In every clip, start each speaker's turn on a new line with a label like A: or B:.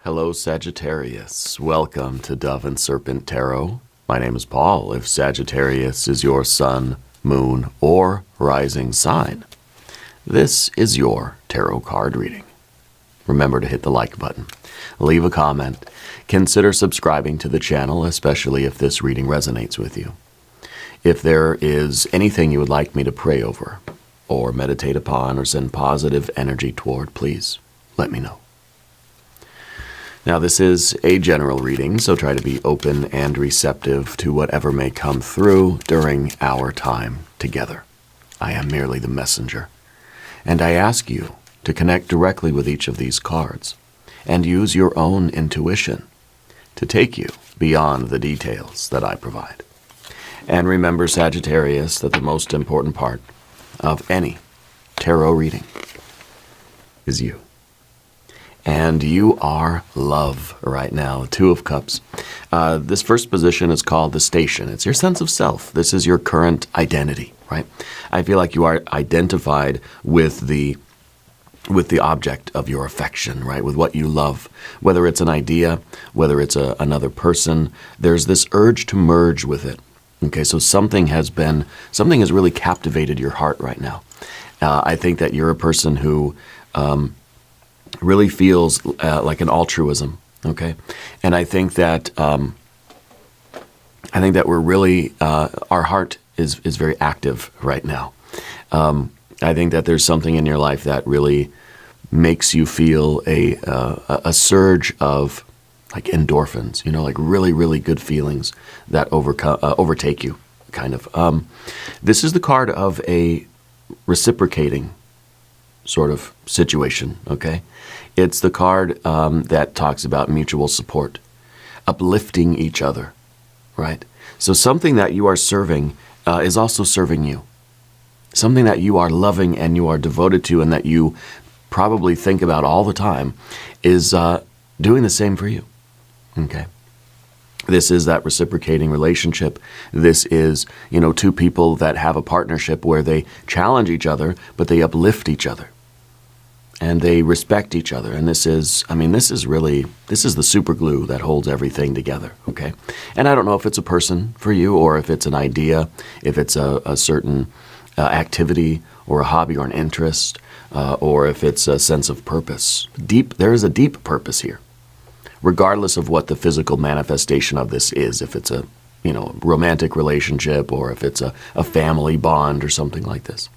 A: Hello, Sagittarius. Welcome to Dove and Serpent Tarot. My name is Paul. If Sagittarius is your sun, moon, or rising sign, this is your tarot card reading. Remember to hit the like button, leave a comment, consider subscribing to the channel, especially if this reading resonates with you. If there is anything you would like me to pray over, or meditate upon, or send positive energy toward, please let me know. Now, this is a general reading, so try to be open and receptive to whatever may come through during our time together. I am merely the messenger, and I ask you to connect directly with each of these cards and use your own intuition to take you beyond the details that I provide. And remember, Sagittarius, that the most important part of any tarot reading is you. And you are love right now, Two of Cups. This first position is called the station. It's your sense of self. This is your current identity, right? I feel like you are identified with the object of your affection, right? With what you love, whether it's an idea, whether it's another person. There's this urge to merge with it. Okay, so something has really captivated your heart right now. I think that you're a person who really feels like an altruism, okay? And I think that we're really, our heart is very active right now. I think that there's something in your life that really makes you feel a surge of like endorphins, you know, like really, really good feelings that overtake you, kind of. This is the card of a reciprocating sort of situation, okay? It's the card that talks about mutual support, uplifting each other, right? So something that you are serving is also serving you. Something that you are loving and you are devoted to and that you probably think about all the time is doing the same for you, okay? This is that reciprocating relationship. This is, you know, two people that have a partnership where they challenge each other, but they uplift each other. And they respect each other. And this is the super glue that holds everything together, okay? And I don't know if it's a person for you or if it's an idea, if it's a certain activity or a hobby or an interest, or if it's a sense of purpose. There is a deep purpose here, regardless of what the physical manifestation of this is, if it's a, you know, romantic relationship or if it's a family bond or something like this.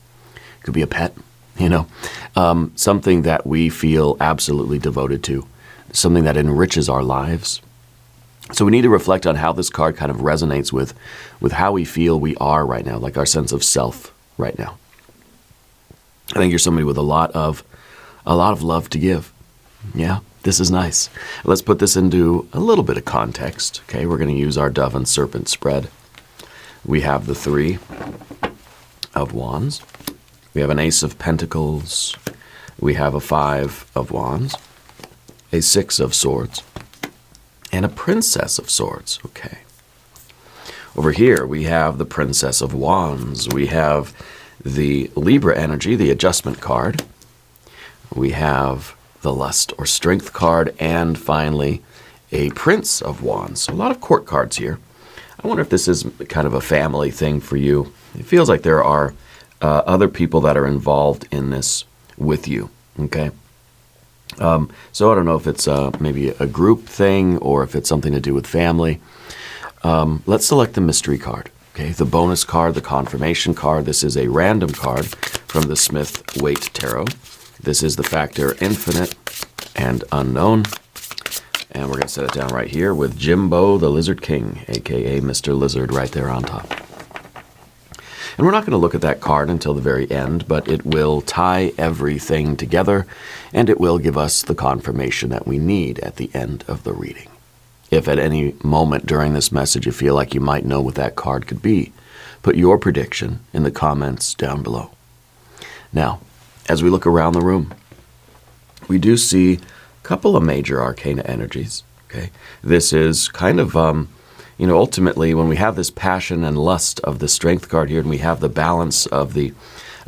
A: It could be a pet. You know, something that we feel absolutely devoted to, something that enriches our lives. So we need to reflect on how this card kind of resonates with how we feel we are right now, like our sense of self right now. I think you're somebody with a lot of love to give. Yeah, this is nice. Let's put this into a little bit of context. Okay, we're going to use our Dove and Serpent spread. We have the Three of Wands. We have an Ace of Pentacles, we have a Five of Wands, a Six of Swords, and a Princess of Swords, okay. Over here, we have the Princess of Wands, we have the Libra energy, the adjustment card, we have the Lust or Strength card, and finally, a Prince of Wands. So a lot of court cards here. I wonder if this is kind of a family thing for you. It feels like there are other people that are involved in this with you, okay? So I don't know if it's maybe a group thing or if it's something to do with family. Let's select the mystery card, okay? The bonus card, the confirmation card. This is a random card from the Smith-Waite Tarot. This is the factor infinite and unknown. And we're going to set it down right here with Jimbo the Lizard King, a.k.a. Mr. Lizard, right there on top. And we're not going to look at that card until the very end, but it will tie everything together, and it will give us the confirmation that we need at the end of the reading. If at any moment during this message you feel like you might know what that card could be, put your prediction in the comments down below. Now, as we look around the room, we do see a couple of major arcana energies, okay? This is kind of you know, ultimately, when we have this passion and lust of the Strength card here, and we have the balance of the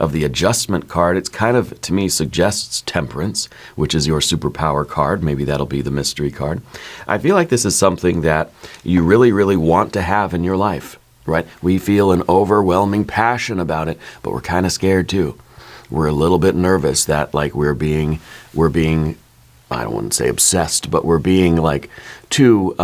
A: of the adjustment card. It's kind of, to me, suggests temperance, which is your superpower card. Maybe that'll be the mystery card. I feel like this is something that you really, really want to have in your life, right? We feel an overwhelming passion about it, but we're kind of scared too. We're a little bit nervous that like we're being, I don't want to say obsessed, but we're being like too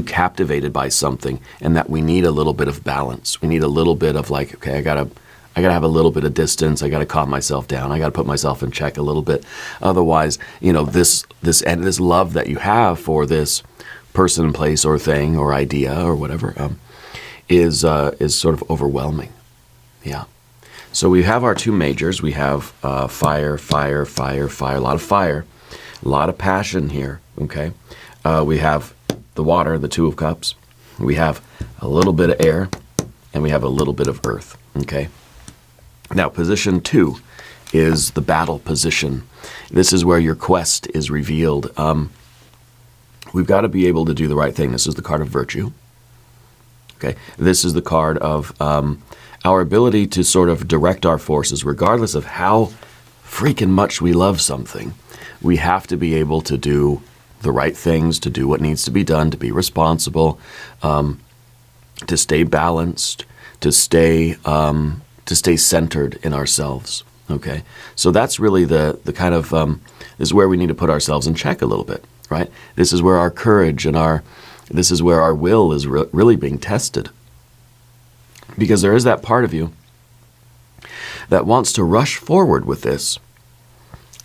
A: captivated by something, and that we need a little bit of balance. We need a little bit of like, okay, I gotta have a little bit of distance. I gotta calm myself down. I gotta put myself in check a little bit. Otherwise, this love that you have for this person, place, or thing, or idea, or whatever, is sort of overwhelming. Yeah. So we have our two majors. We have fire, fire, fire, fire. A lot of fire, a lot of passion here. Okay. We have the water, the Two of Cups. We have a little bit of air, and we have a little bit of earth. Okay. Now, position 2 is the battle position. This is where your quest is revealed. We've got to be able to do the right thing. This is the card of virtue. Okay. This is the card of our ability to sort of direct our forces, regardless of how freaking much we love something. We have to be able to do the right things, to do what needs to be done, to be responsible, to stay balanced, to stay centered in ourselves. Okay, so that's really the kind of this is where we need to put ourselves in check a little bit, right? This is where our courage and this is where our will is really being tested, because there is that part of you that wants to rush forward with this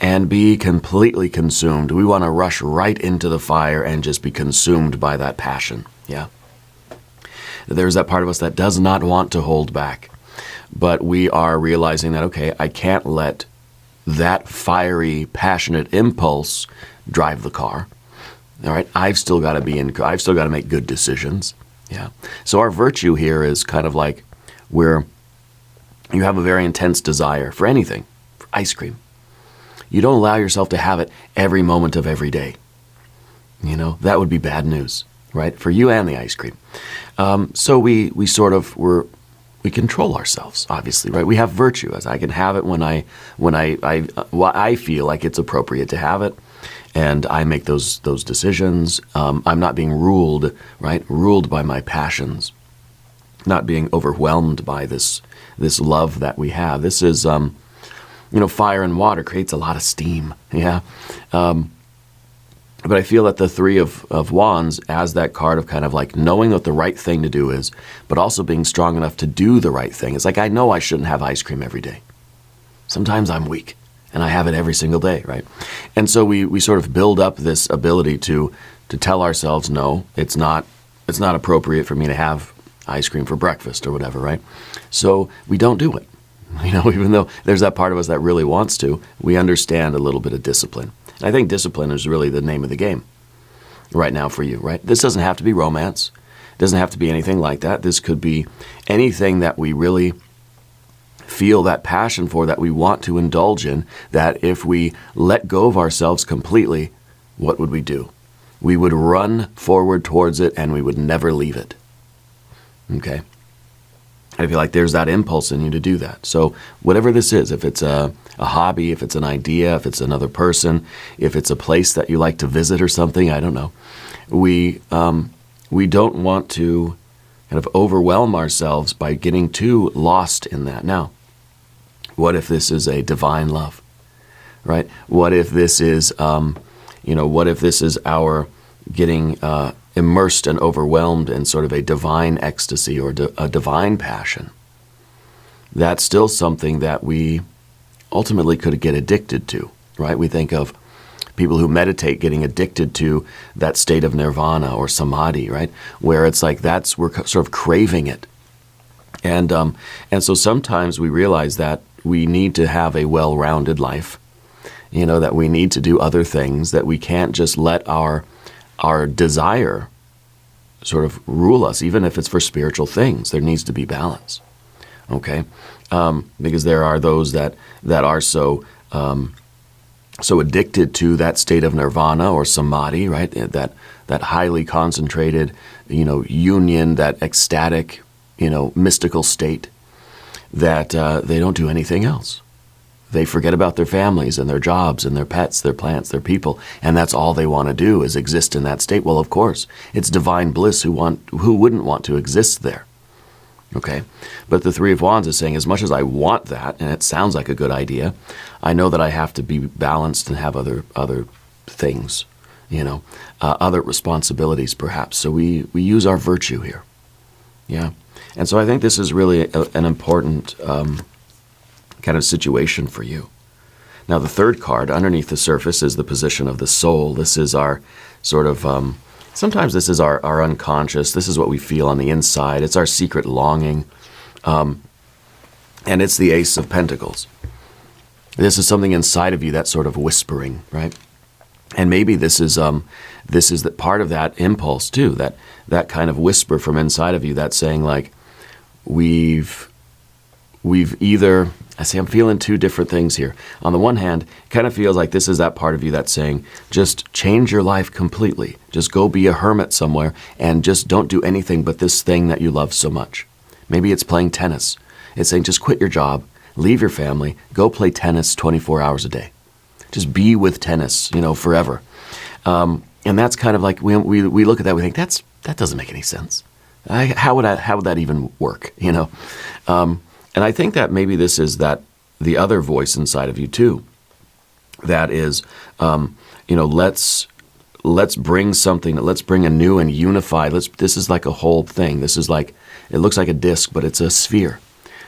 A: and be completely consumed. We want to rush right into the fire and just be consumed by that passion. Yeah. There's that part of us that does not want to hold back. But we are realizing that, okay, I can't let that fiery, passionate impulse drive the car. All right? I've still got to make good decisions. Yeah. So our virtue here is kind of like where you have a very intense desire for anything, for ice cream. You don't allow yourself to have it every moment of every day. That would be bad news, right? For you and the ice cream. So we control ourselves, obviously, right? We have virtue, as I can have it when I feel like it's appropriate to have it, and I make those decisions. I'm not being ruled, right? Ruled by my passions, not being overwhelmed by this love that we have. This is fire and water creates a lot of steam, yeah. But I feel that the Three of Wands as that card of kind of like knowing what the right thing to do is, but also being strong enough to do the right thing. It's like, I know I shouldn't have ice cream every day. Sometimes I'm weak, and I have it every single day, right? And so we sort of build up this ability to tell ourselves, no, it's not appropriate for me to have ice cream for breakfast or whatever, right? So we don't do it. Even though there's that part of us that really wants to, we understand a little bit of discipline. And I think discipline is really the name of the game right now for you, right? This doesn't have to be romance. It doesn't have to be anything like that. This could be anything that we really feel that passion for, that we want to indulge in, that if we let go of ourselves completely, what would we do? We would run forward towards it, and we would never leave it. Okay? I feel like there's that impulse in you to do that. So whatever this is, if it's a hobby, if it's an idea, if it's another person, if it's a place that you like to visit or something, I don't know. We don't want to kind of overwhelm ourselves by getting too lost in that. Now, what if this is a divine love, right? What if this is, what if this is our getting immersed and overwhelmed in sort of a divine ecstasy or a divine passion? That's still something that we ultimately could get addicted to, right? We think of people who meditate getting addicted to that state of nirvana or samadhi, right? Where it's like we're sort of craving it. And so sometimes we realize that we need to have a well-rounded life, that we need to do other things, that we can't just let our desire sort of rule us, even if it's for spiritual things. There needs to be balance, okay? Because there are those that are so addicted to that state of nirvana or samadhi, right? That highly concentrated, union, that ecstatic, mystical state, that they don't do anything else. They forget about their families and their jobs and their pets, their plants, their people, and that's all they want to do is exist in that state. Well, of course, it's divine bliss. Who wouldn't want to exist there? Okay, but the Three of Wands is saying, as much as I want that, and it sounds like a good idea, I know that I have to be balanced and have other things, other responsibilities perhaps. So we use our virtue here. Yeah, and so I think this is really an important kind of situation for you. Now, the third card underneath the surface is the position of the soul. This is our sort of, sometimes this is our unconscious. This is what we feel on the inside. It's our secret longing. And it's the Ace of Pentacles. This is something inside of you that's sort of whispering, right? And maybe this is the part of that impulse too, that kind of whisper from inside of you that's saying like, we've either, I'm feeling two different things here. On the one hand, it kind of feels like this is that part of you that's saying, just change your life completely. Just go be a hermit somewhere and just don't do anything but this thing that you love so much. Maybe it's playing tennis. It's saying just quit your job, leave your family, go play tennis 24 hours a day. Just be with tennis, forever. And that's kind of like, we look at that, we think, that doesn't make any sense. How would that even work, And I think that maybe this is the other voice inside of you too. That is, let's bring something. Let's bring a new and unified. This is like a whole thing. This is like, it looks like a disc, but it's a sphere,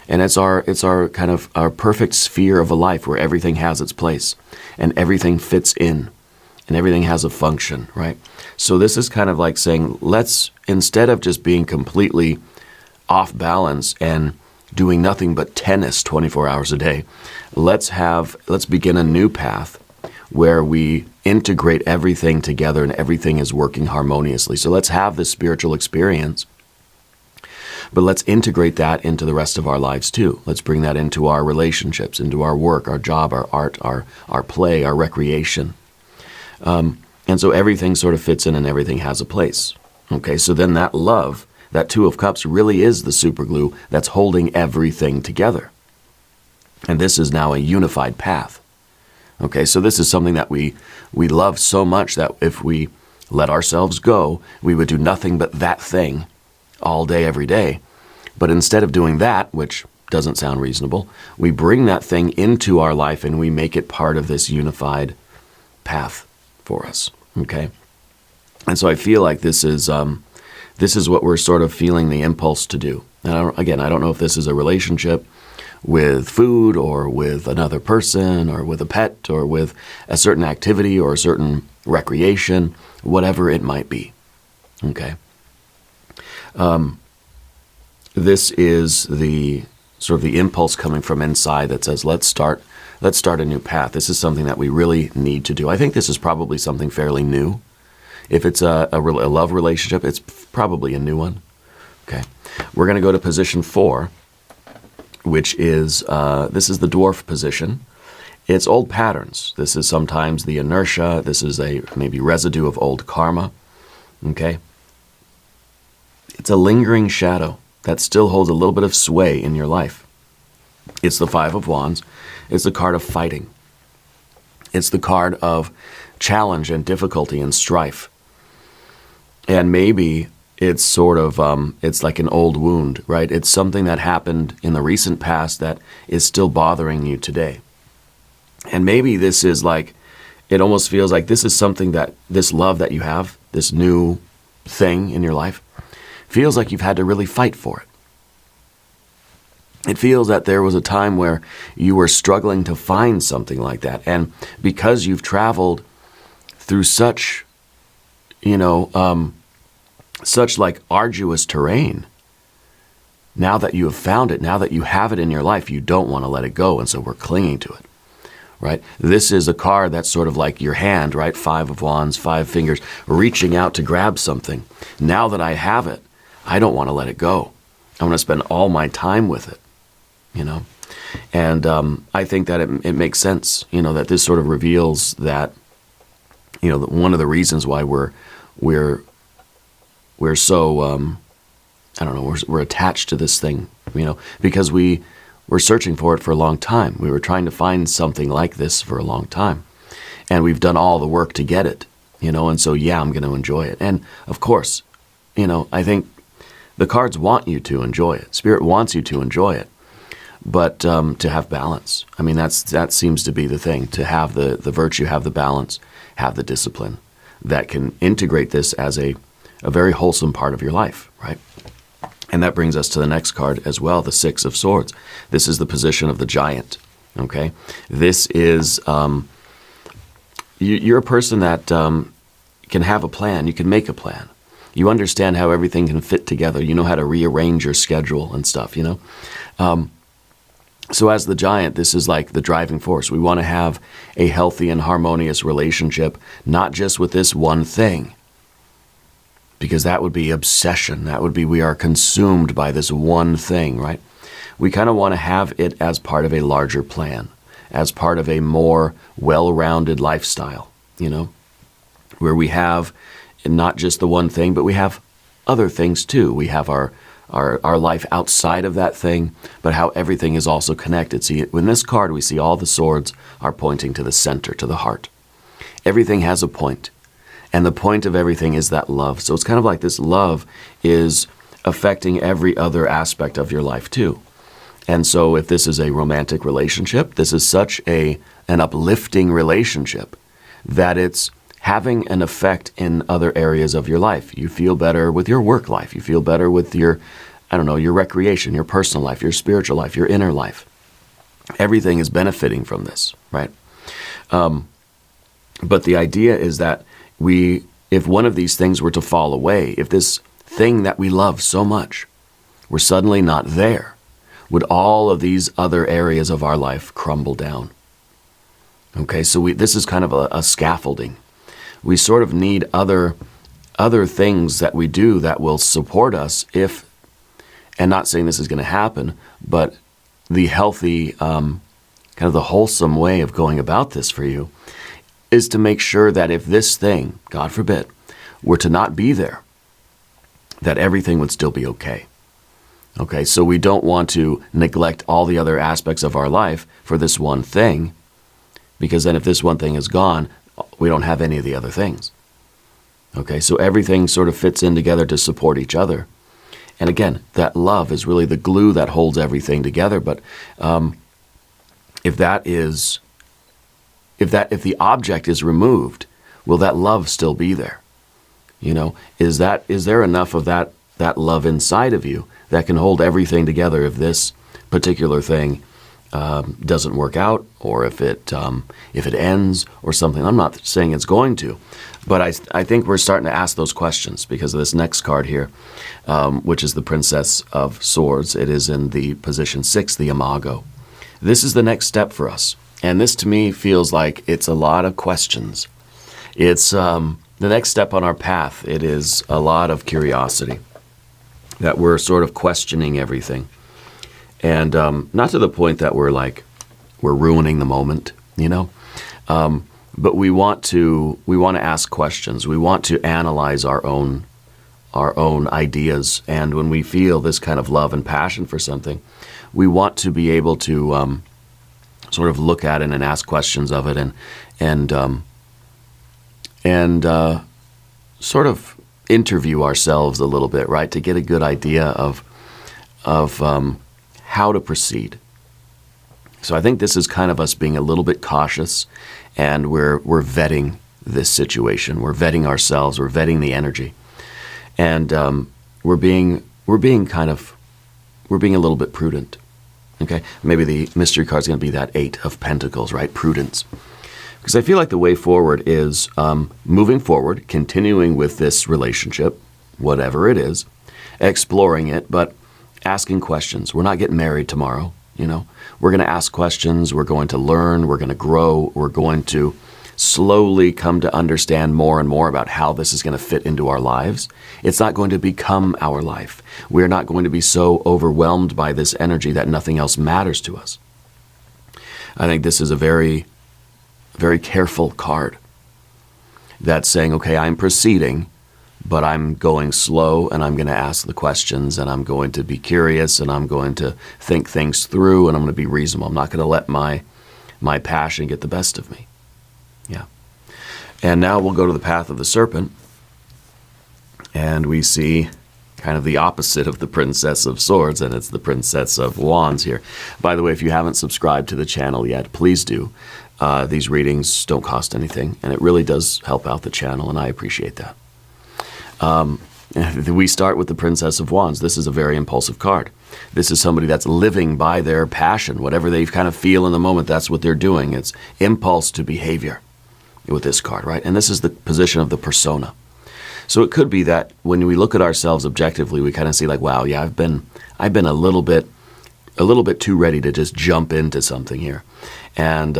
A: and it's our kind of our perfect sphere of a life where everything has its place, and everything fits in, and everything has a function, right? So this is kind of like saying, let's, instead of just being completely off balance and doing nothing but tennis 24 hours a day, let's begin a new path where we integrate everything together and everything is working harmoniously. So let's have this spiritual experience, but let's integrate that into the rest of our lives too. Let's bring that into our relationships, into our work, our job, our art, our play, our recreation. And so everything sort of fits in and everything has a place. Okay, so then that love, that Two of Cups really is the super glue that's holding everything together. And this is now a unified path. Okay, so this is something that we love so much that if we let ourselves go, we would do nothing but that thing all day, every day. But instead of doing that, which doesn't sound reasonable, we bring that thing into our life and we make it part of this unified path for us. Okay? And so I feel like this is what we're sort of feeling the impulse to do. And I don't know if this is a relationship with food or with another person or with a pet or with a certain activity or a certain recreation, whatever it might be. Okay. This is the sort of the impulse coming from inside that says, let's start a new path. This is something that we really need to do. I think this is probably something fairly new. If it's a love relationship, it's probably a new one. Okay. We're going to go to position 4, which is, this is the dwarf position. It's old patterns. This is sometimes the inertia. This is a maybe residue of old karma. Okay. It's a lingering shadow that still holds a little bit of sway in your life. It's the Five of Wands. It's the card of fighting. It's the card of challenge and difficulty and strife. And maybe it's sort of, it's like an old wound, right? It's something that happened in the recent past that is still bothering you today. And maybe this is like, it almost feels like this is something that, this love that you have, this new thing in your life, feels like you've had to really fight for it. It feels that there was a time where you were struggling to find something like that. And because you've traveled through such, such like arduous terrain, now that you have found it, now that you have it in your life, you don't want to let it go. And so we're clinging to it, right? This is a card that's sort of like your hand, right? 5 of Wands, 5 fingers, reaching out to grab something. Now that I have it, I don't want to let it go. I want to spend all my time with it, And I think that it makes sense, that this sort of reveals that, that one of the reasons why we're so, we're attached to this thing, because we we're searching for it for a long time. We were trying to find something like this for a long time. And we've done all the work to get it, and so, yeah, I'm going to enjoy it. And, of course, I think the cards want you to enjoy it. Spirit wants you to enjoy it. But to have balance. I mean, that seems to be the thing. To have the virtue, have the balance, have the discipline that can integrate this as a very wholesome part of your life, right? And that brings us to the next card as well, the Six of Swords. This is the position of the giant, okay? This is, you're a person that can have a plan. You can make a plan. You understand how everything can fit together. You know how to rearrange your schedule and stuff, So as the giant, this is like the driving force. We want to have a healthy and harmonious relationship, not just with this one thing, because that would be obsession. That would be we are consumed by this one thing, right? We kind of want to have it as part of a larger plan, as part of a more well-rounded lifestyle, where we have not just the one thing, but we have other things too. We have our life outside of that thing, but how everything is also connected. See, in this card, we see all the swords are pointing to the center, to the heart. Everything has a point, and the point of everything is that love. So it's kind of like this love is affecting every other aspect of your life too. And so if this is a romantic relationship, this is such an uplifting relationship that it's having an effect in other areas of your life. You feel better with your work life. You feel better with your recreation, your personal life, your spiritual life, your inner life. Everything is benefiting from this, right? But the idea is that if one of these things were to fall away, if this thing that we love so much were suddenly not there, would all of these other areas of our life crumble down? Okay, so this is kind of a scaffolding. We sort of need other things that we do that will support us and not saying this is going to happen, but the healthy, kind of the wholesome way of going about this for you is to make sure that if this thing, God forbid, were to not be there, that everything would still be okay. Okay, so we don't want to neglect all the other aspects of our life for this one thing, because then if this one thing is gone, we don't have any of the other things. Okay, so everything sort of fits in together to support each other. And again, that love is really the glue that holds everything together. But if the object is removed, will that love still be there? Is there enough of that love inside of you that can hold everything together if this particular thing doesn't work out, or if it ends or something? I'm not saying it's going to, but I think we're starting to ask those questions because of this next card here, which is the Princess of Swords. It is in the position 6, the imago. This is the next step for us, and this to me feels like it's a lot of questions. It's the next step on our path. It is a lot of curiosity, that we're sort of questioning everything. And not to the point that we're ruining the moment, but we want to ask questions. We want to analyze our own ideas. And when we feel this kind of love and passion for something, we want to be able to sort of look at it and ask questions of it, and sort of interview ourselves a little bit, right, to get a good idea of how to proceed. So I think this is kind of us being a little bit cautious, and we're vetting this situation. We're vetting ourselves. We're vetting the energy, and we're being a little bit prudent. Okay, maybe the mystery card is going to be that 8 of Pentacles, right? Prudence, because I feel like the way forward is moving forward, continuing with this relationship, whatever it is, exploring it, but asking questions. We're not getting married tomorrow, We're going to ask questions. We're going to learn. We're going to grow. We're going to slowly come to understand more and more about how this is going to fit into our lives. It's not going to become our life. We're not going to be so overwhelmed by this energy that nothing else matters to us. I think this is a very, very careful card that's saying, okay, I'm proceeding, but I'm going slow, and I'm going to ask the questions, and I'm going to be curious, and I'm going to think things through, and I'm going to be reasonable. I'm not going to let my passion get the best of me. Yeah. And now we'll go to the path of the serpent, and we see kind of the opposite of the Princess of Swords, and it's the Princess of Wands here. By the way, if you haven't subscribed to the channel yet, please do. These readings don't cost anything, and it really does help out the channel, and I appreciate that. We start with the Princess of Wands. This is a very impulsive card. This is somebody that's living by their passion. Whatever they kind of feel in the moment, that's what they're doing. It's impulse to behavior with this card, right? And this is the position of the persona. So it could be that when we look at ourselves objectively, we kind of see like, wow, yeah, I've been a little bit too ready to just jump into something here. And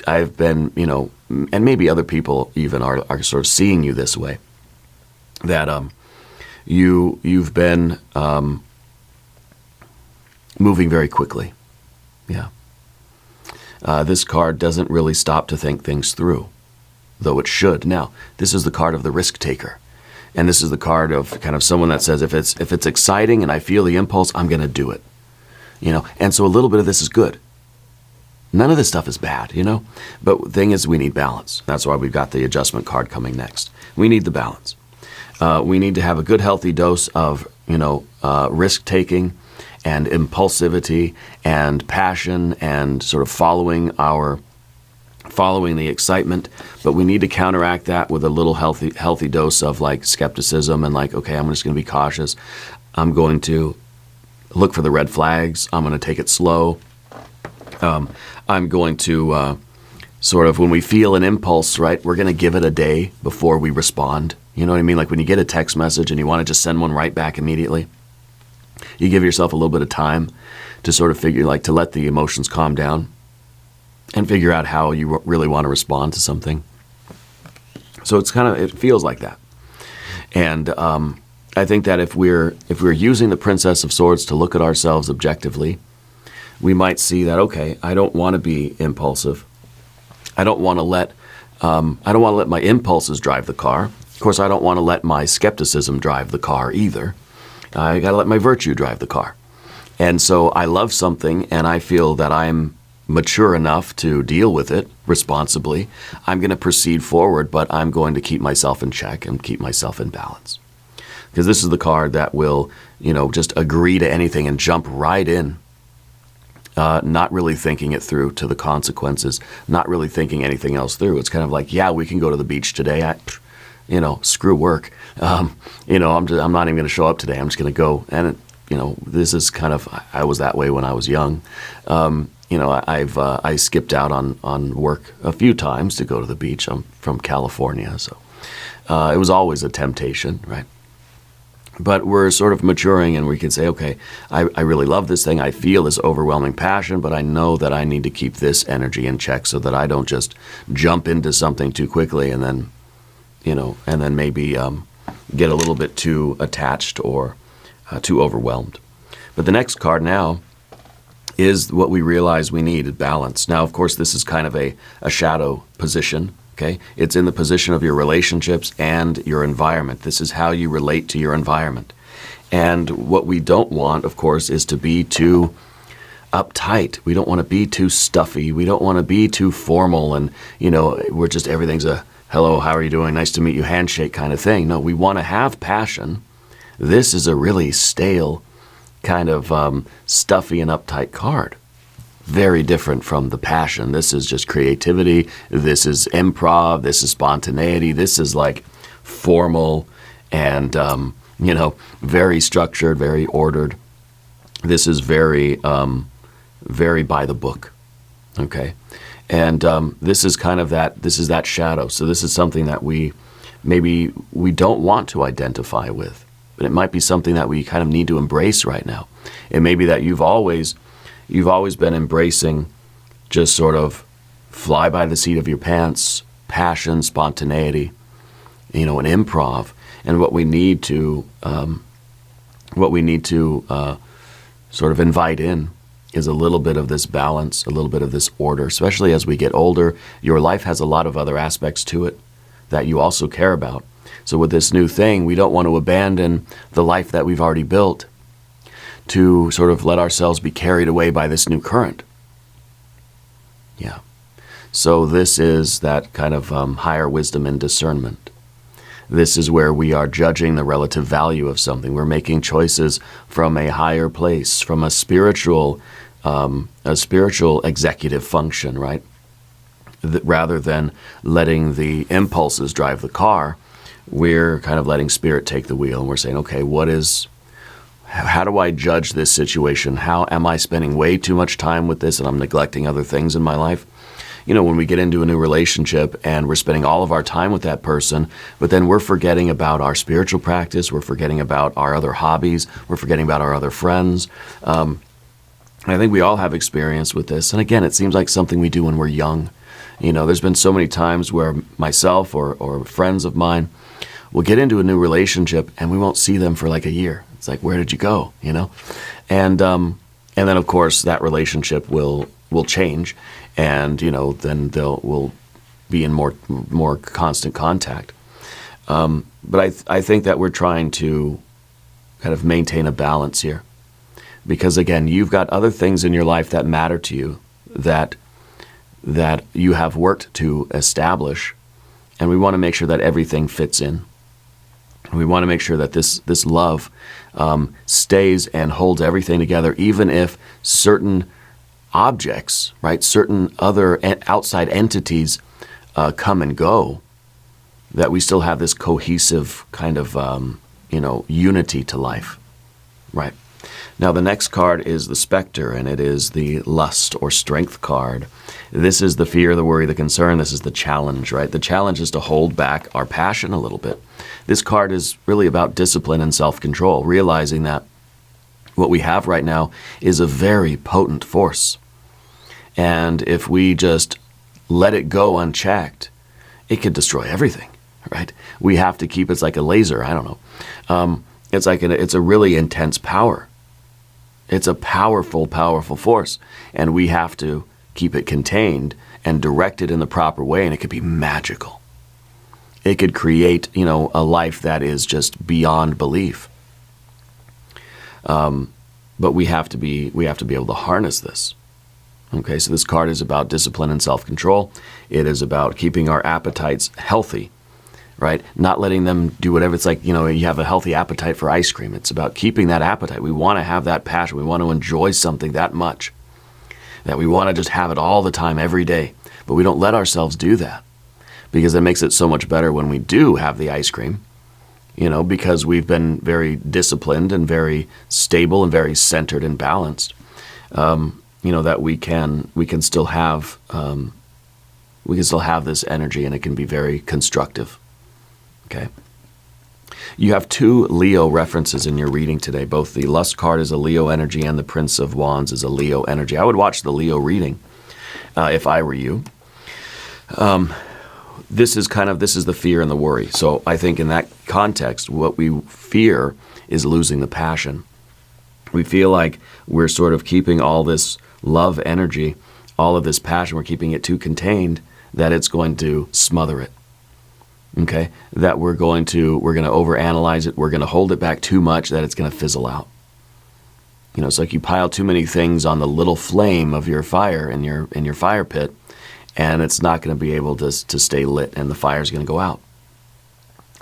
A: I've been, you know, and maybe other people even are sort of seeing you this way, that you've been moving very quickly. Yeah. This card doesn't really stop to think things through, though it should. Now, this is the card of the risk taker. And this is the card of kind of someone that says, if it's exciting and I feel the impulse, I'm going to do it. You know, and so a little bit of this is good. None of this stuff is bad, you know. But the thing is, we need balance. That's why we've got the adjustment card coming next. We need the balance. We need to have a good, healthy dose of, you know, risk-taking and impulsivity and passion and sort of following the excitement, but we need to counteract that with a little healthy dose of like skepticism and like, okay, I'm just going to be cautious. I'm going to look for the red flags. I'm going to take it slow. I'm going to sort of, when we feel an impulse, right, we're going to give it a day before we respond. You know what I mean? Like when you get a text message and you want to just send one right back immediately, you give yourself a little bit of time to sort of figure, like, to let the emotions calm down and figure out how you really want to respond to something. So it's kind of, it feels like that. And I think that if we're using the Princess of Swords to look at ourselves objectively, we might see that, okay, I don't want to be impulsive. I don't want to let my impulses drive the car. Of course, I don't want to let my skepticism drive the car either. I got to let my virtue drive the car. And so I love something and I feel that I'm mature enough to deal with it responsibly. I'm going to proceed forward, but I'm going to keep myself in check and keep myself in balance. Because this is the card that will, you know, just agree to anything and jump right in, not really thinking it through to the consequences, not really thinking anything else through. It's kind of like, yeah, we can go to the beach today. Screw work. I'm not even going to show up today. I'm just going to go. And, this is kind of, I was that way when I was young. I skipped out on work a few times to go to the beach. I'm from California, so it was always a temptation, right? But we're sort of maturing and we can say, okay, I really love this thing. I feel this overwhelming passion, but I know that I need to keep this energy in check so that I don't just jump into something too quickly and then, maybe get a little bit too attached or too overwhelmed. But the next card now is what we realize we need, balance. Now, of course, this is kind of a shadow position. Okay, it's in the position of your relationships and your environment. This is how you relate to your environment. And what we don't want, of course, is to be too uptight. We don't want to be too stuffy. We don't want to be too formal and, we're just, everything's a hello, how are you doing? Nice to meet you, handshake kind of thing. No, we want to have passion. This is a really stale, kind of stuffy and uptight card. Very different from the passion. This is just creativity. This is improv. This is spontaneity. This is like formal and, very structured, very ordered. This is very, very by the book. Okay. And this is kind of that shadow. So this is something that we don't want to identify with, but it might be something that we kind of need to embrace right now. It may be that you've always been embracing just sort of fly by the seat of your pants, passion, spontaneity, and improv. And what we need to sort of invite in is a little bit of this balance, a little bit of this order, especially as we get older. Your life has a lot of other aspects to it that you also care about. So with this new thing, we don't want to abandon the life that we've already built to sort of let ourselves be carried away by this new current. Yeah. So this is that kind of higher wisdom and discernment. This is where we are judging the relative value of something. We're making choices from a higher place, from a spiritual executive function, right? Rather than letting the impulses drive the car, we're kind of letting spirit take the wheel, and we're saying, okay, how do I judge this situation? How am I spending way too much time with this and I'm neglecting other things in my life? You know, when we get into a new relationship and we're spending all of our time with that person, but then we're forgetting about our spiritual practice, we're forgetting about our other hobbies, we're forgetting about our other friends. I think we all have experience with this. And again, it seems like something we do when we're young. You know, there's been so many times where myself or friends of mine will get into a new relationship and we won't see them for like a year. It's like, where did you go? You know? And then of course that relationship will change, and you know, then we'll be in more constant contact. But I think that we're trying to kind of maintain a balance here, because again, you've got other things in your life that matter to you that you have worked to establish, and we want to make sure that everything fits in. We want to make sure that this love stays and holds everything together, even if certain objects, right, certain other outside entities come and go, that we still have this cohesive kind of, unity to life, right? Now, the next card is the spectre, and it is the lust or strength card. This is the fear, the worry, the concern. This is the challenge, right? The challenge is to hold back our passion a little bit. This card is really about discipline and self-control, realizing that what we have right now is a very potent force. And if we just let it go unchecked, it could destroy everything, right? We have to keep it's like a laser, I don't know. It's a really intense power. It's a powerful, powerful force, and we have to keep it contained and directed in the proper way, and it could be magical. It could create, a life that is just beyond belief. But we have to be able to harness this. Okay, so this card is about discipline and self-control. It is about keeping our appetites healthy, right? Not letting them do whatever. It's like, you have a healthy appetite for ice cream. It's about keeping that appetite. We want to have that passion. We want to enjoy something that much, that we want to just have it all the time, every day. But we don't let ourselves do that, because it makes it so much better when we do have the ice cream, because we've been very disciplined and very stable and very centered and balanced, that we can still have this energy, and it can be very constructive. Okay. You have 2 Leo references in your reading today. Both the Lust card is a Leo energy and the Prince of Wands is a Leo energy. I would watch the Leo reading if I were you. This is the fear and the worry. So I think in that context, what we fear is losing the passion. We feel like we're sort of keeping all this love energy, all of this passion, we're keeping it too contained, that it's going to smother it. Okay? That we're going to overanalyze it, we're going to hold it back too much, that it's going to fizzle out. It's like you pile too many things on the little flame of your fire in your fire pit, and it's not going to be able to stay lit, and the fire's going to go out.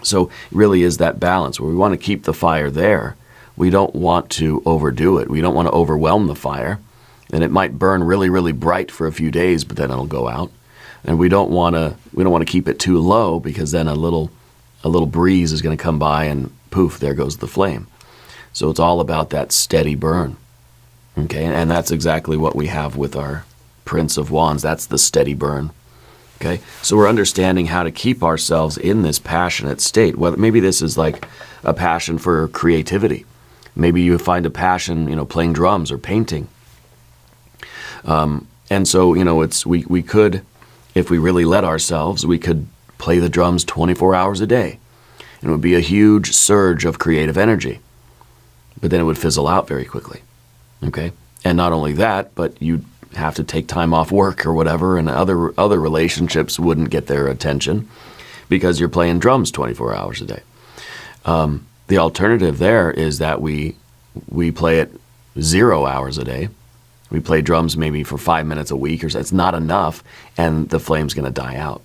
A: So it really is that balance where we want to keep the fire there. We don't want to overdo it. We don't want to overwhelm the fire. And it might burn really, really bright for a few days, but then it'll go out. And we don't want to keep it too low, because then a little breeze is going to come by and poof, there goes the flame. So it's all about that steady burn. Okay? And that's exactly what we have with our Prince of Wands. That's the steady burn. Okay? So we're understanding how to keep ourselves in this passionate state. Well, maybe this is like a passion for creativity. Maybe you find a passion, playing drums or painting. And so, we could, if we really let ourselves, we could play the drums 24 hours a day. And it would be a huge surge of creative energy. But then it would fizzle out very quickly. Okay? And not only that, but you'd have to take time off work or whatever, and other relationships wouldn't get their attention, because you're playing drums 24 hours a day. The alternative there is that we play it 0 hours a day. We play drums maybe for 5 minutes a week or so. It's not enough, and the flame's going to die out.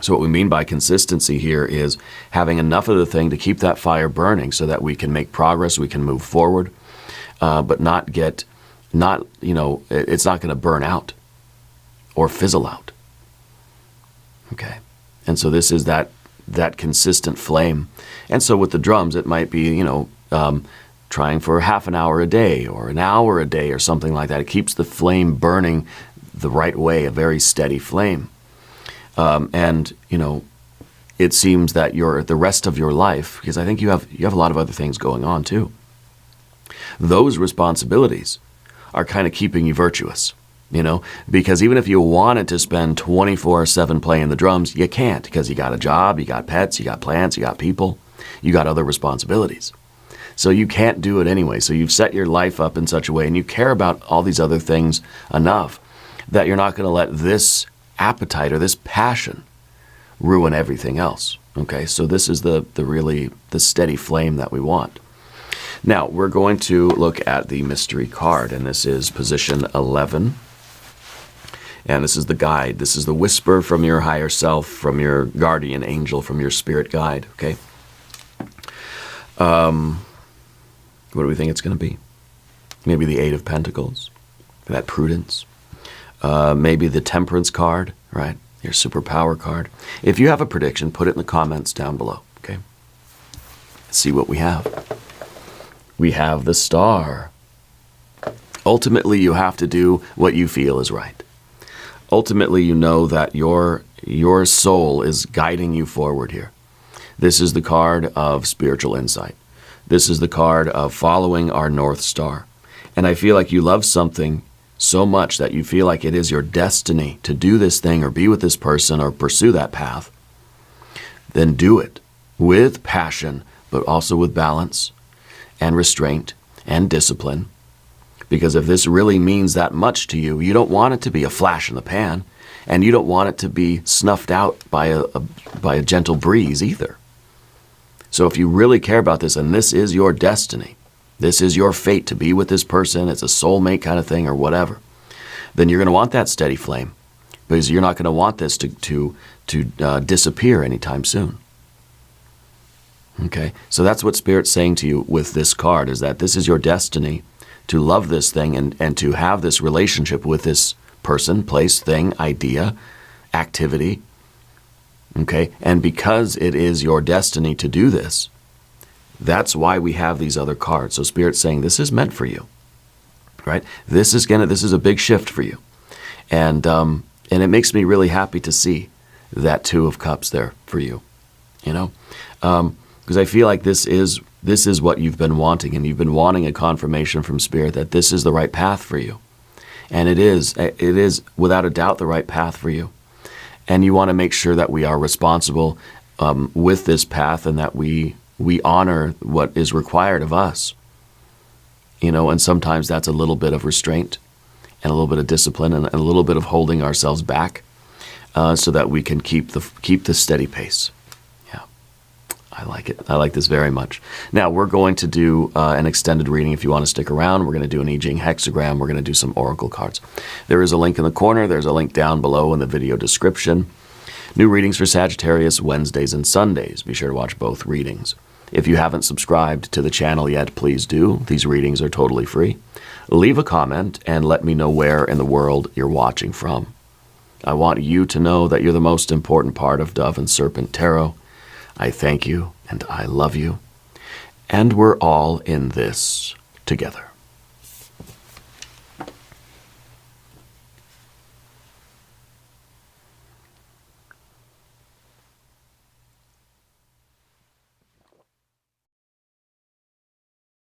A: So what we mean by consistency here is having enough of the thing to keep that fire burning so that we can make progress, we can move forward, but it's not going to burn out or fizzle out. Okay. And so this is that consistent flame. And so with the drums, it might be, trying for half an hour a day or an hour a day or something like that. It keeps the flame burning the right way, a very steady flame. It seems that the rest of your life, because I think you have a lot of other things going on too, those responsibilities are kind of keeping you virtuous, because even if you wanted to spend 24/7 playing the drums, you can't, because you got a job, you got pets, you got plants, you got people, you got other responsibilities. So you can't do it anyway. So you've set your life up in such a way, and you care about all these other things enough that you're not going to let this appetite or this passion ruin everything else. Okay, so this is the steady flame that we want. Now, we're going to look at the mystery card, and this is position 11. And this is the guide. This is the whisper from your higher self, from your guardian angel, from your spirit guide, okay? What do we think it's going to be? Maybe the Eight of Pentacles, that prudence. Maybe the Temperance card, right? Your superpower card. If you have a prediction, put it in the comments down below, okay? Let's see what we have. We have the Star. Ultimately, you have to do what you feel is right. Ultimately, you know that your soul is guiding you forward here. This is the card of spiritual insight. This is the card of following our North Star. And I feel like you love something so much that you feel like it is your destiny to do this thing or be with this person or pursue that path. Then do it with passion, but also with balance and restraint and discipline. Because if this really means that much to you, you don't want it to be a flash in the pan, and you don't want it to be snuffed out by a gentle breeze either. So if you really care about this, and this is your destiny, this is your fate to be with this person, it's a soulmate kind of thing or whatever, then you're going to want that steady flame, because you're not going to want this to disappear anytime soon. Okay, so that's what Spirit's saying to you with this card, is that this is your destiny to love this thing and to have this relationship with this person, place, thing, idea, activity. Okay, and because it is your destiny to do this, that's why we have these other cards. So Spirit's saying this is meant for you, right? This is a big shift for you, and it makes me really happy to see that Two of Cups there for you, because I feel like this is what you've been wanting, and you've been wanting a confirmation from Spirit that this is the right path for you, and it is without a doubt the right path for you. And you want to make sure that we are responsible with this path, and that we honor what is required of us. And sometimes that's a little bit of restraint and a little bit of discipline and a little bit of holding ourselves back so that we can keep the steady pace. Yeah, I like it. I like this very much. Now, we're going to do an extended reading. If you want to stick around, we're going to do an I Ching hexagram. We're going to do some oracle cards. There is a link in the corner. There's a link down below in the video description. New readings for Sagittarius, Wednesdays and Sundays. Be sure to watch both readings. If you haven't subscribed to the channel yet, please do. These readings are totally free. Leave a comment and let me know where in the world you're watching from. I want you to know that you're the most important part of Dove and Serpent Tarot. I thank you and I love you. And we're all in this together.